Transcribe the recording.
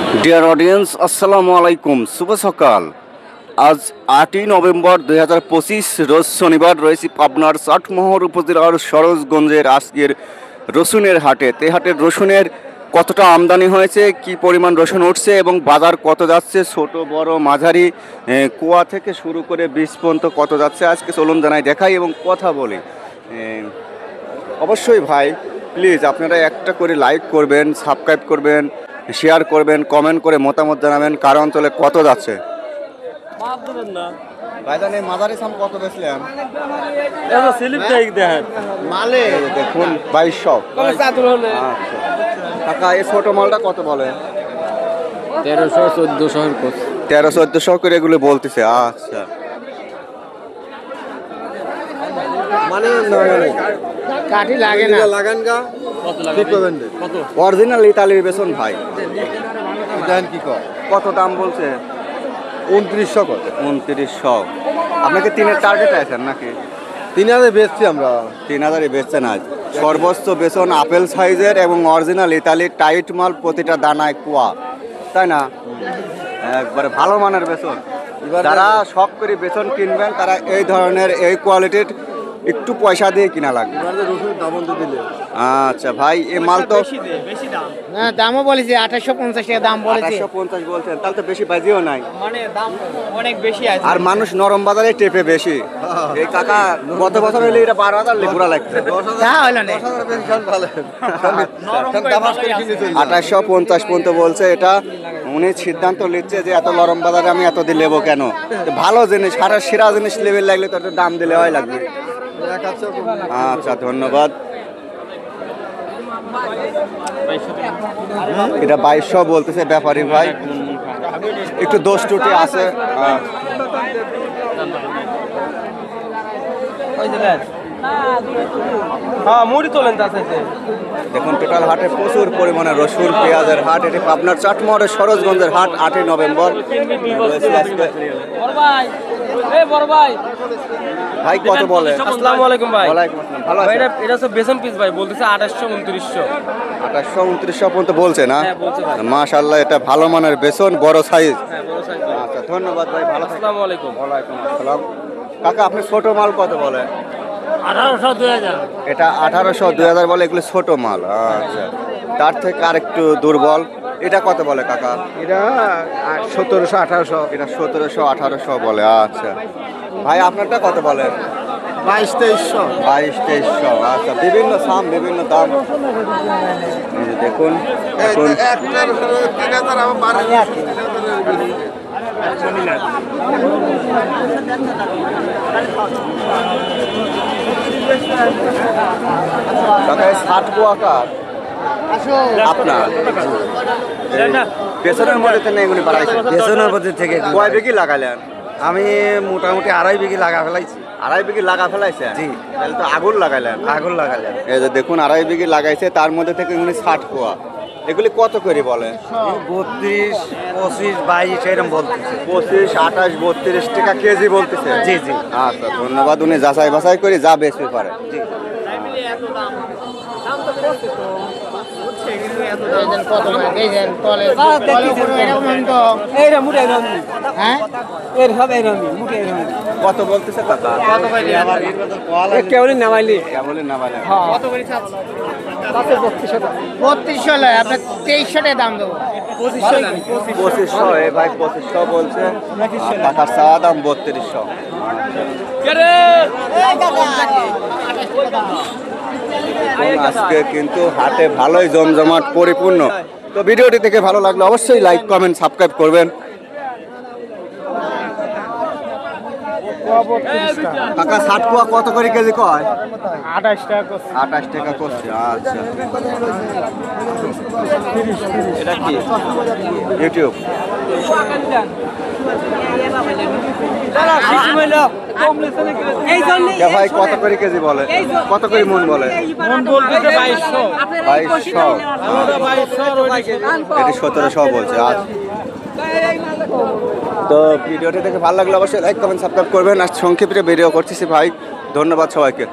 Dear audience, আসসালামু আলাইকুম, শুভ সকাল। আজ 8ই নভেম্বর 2025 রোজ শনিবার। রয়েছি পাবনার চাটমোহর উপজেলার সরোজগঞ্জের আজকের রসুনের হাটে। তে হাটের রসুনের কতটা আমদানি হয়েছে, কি পরিমাণ রসুন উঠছে এবং বাজার কত যাচ্ছে, ছোট বড় মাঝারি কুয়া থেকে শুরু করে বীজ পর্যন্ত কত যাচ্ছে, আজকে চলুন জানাই দেখাই এবং কথা বলি। অবশ্যই ভাই প্লিজ আপনারা একটা করে লাইক করবেন, সাবস্ক্রাইব করবেন, শেয়ার করবেন, কমেন্ট করে মতামত জানাবেন কার অঞ্চলে কত যাচ্ছে। ভাইজান এই মাদারি সাম কত বেচলেন? মালে দেখুন 2200। কাকা এই ছোট মালটা কত বলে? 1300-1400 করে এগুলো বলতেছে। আচ্ছা, মানে কাঠি লাগে না লাগান গা কি করবেন? কত অরিজিনাল ইতালির বেসন ভাই? জানেন কি কয়? কত দাম বলছে? 2900 কত? 2900। আপনাকে 3-এর টার্গেট আছেন নাকি? 3000 বেচছি আমরা। 3000-ই বেচছেন আজ। সর্বোচ্চ বেসন আপেল সাইজের এবং অরিজিনাল ইতালির টাইট মাল, প্রতিটা দানায় কুয়া, তাই না? একবারে ভালো মানের বেসন। যারা শখ করে বেসন কিনবেন তারা এই ধরনের এই কোয়ালিটির একটু পয়সা দিয়ে কিনা লাগবে। আচ্ছা ভাই, এই মাল তো না, দামও বলেছি 2850 টাকা দাম বলেছি। 2850 বলছেন, তাহলে তো বেশি বাজিও নাই, মানে দাম অনেক বেশি আছে। আর মানুষ নরম বাজারে টেপে বেশি। এই কাকা গত বছর হইলে এটা 12,000 লেপুরা লাগছে। তা হলো না, 2850 পর্যন্ত বলছে। এটা উনি সিদ্ধান্ত নিচ্ছে যে এত নরম বাজারে আমি এত দিয়ে লেবো কেন? ভালো জিনিস, সারা সেরা জিনিস লেবেল লাগলে তো একটা দাম দিলে হয় লাগবে। আচ্ছা, ধন্যবাদ। এটা 2200 বলতেছে ব্যাপারী ভাই, একটু দোষ টুটি আছে। দেখুন টোটাল হাটে প্রচুর পরিমাণে রসুন পেঁয়াজের হাট। এটি পাবনার চাটমোহরের সরোজগঞ্জের হাট। 8ই নভেম্বর। ভাই কত বলে? আসসালামু আলাইকুম ভাই। ওয়ালাইকুম আসসালাম। ভালো আছেন? এটা হচ্ছে বেসন পিস ভাই, বলতেছে 2800-2900। 2800-2900 পর্যন্ত বলছে না? হ্যাঁ, বলছে ভাই। মাশাআল্লাহ, এটা ভালো মানের বেসন, বড় সাইজ। হ্যাঁ, বড় সাইজ। আচ্ছা, ধন্যবাদ ভাই, ভালো থাকবেন। আসসালামু আলাইকুম। ওয়ালাইকুম আসসালাম। কাকা আপনি ছোট মাল কত বলে? 1800-2000। এটা 1800-2000 বলে, এগুলো ছোট মাল। আচ্ছা, তার থেকে আর একটু দুর্বল। এটা কত বলে কাকা? এটা 1700-1800। এটা 1700-1800 বলে। আচ্ছা ভাই, আপনারটা কত বলে? 2200-2300। 2200-2300। আচ্ছা, বিভিন্ন সাম, বিভিন্ন দাম। এই যে দেখুন এখন একটার 3000 আবার 1200। কাকা 60 কুয়াকার আপনার পেছনের মধ্যে থেকে এগুলি বাড়াইছে? পেছনের মধ্যে থেকে কয় বিঘি লাগালেন? আমি মোটামুটি 2.5 বিঘি লাগা ফেলাইছি। 2.5 বিঘি লাগা ফেলাইছে? জি। তাহলে তো আগুন লাগাইলেন। আগুন লাগালে এই যে দেখুন 2.5 বিঘি লাগাইছে, তার মধ্যে থেকে এগুলি 60 কুয়া। এগুলি কত করে বলে? 32, 25, 22 এরকম বলতেছে। 25, 28, 32 টাকা কেজি বলতেছে। জি জি। আচ্ছা, ধন্যবাদ। উনি যাচাই বাছাই করে যা বেচতে পারে। কত বলতেছে কাকা? কেবলই নামাইলি কেবলই না বলে। 3200 লয়, আপনার 2300 টাকা দাম দেবো। 2500। এই ভাই 2500 বলছে, কাকার চা দাম 3200। আজকে কিন্তু হাটে ভালোই জমজমাট পরিপূর্ণ। তো ভিডিওটি থেকে ভালো লাগলে অবশ্যই লাইক, কমেন্ট, সাবস্ক্রাইব করবেন। কাকা 60 কুয়া কত করে কেজি কয়? 28 টাকা। 28 টাকা করছে। আচ্ছা, এটা কি ইউটিউব? ভাই কত করে কেজি বলে? কত করে মন বলে? 2200। এটি 1700 বলছে। আচ্ছা, তো ভিডিওটি দেখে ভালো লাগলে অবশ্যই লাইক, কমেন্ট, সাবস্ক্রাইব করবেন। আর সংক্ষেপে ভিডিও করতেছি ভাই, ধন্যবাদ সবাইকে।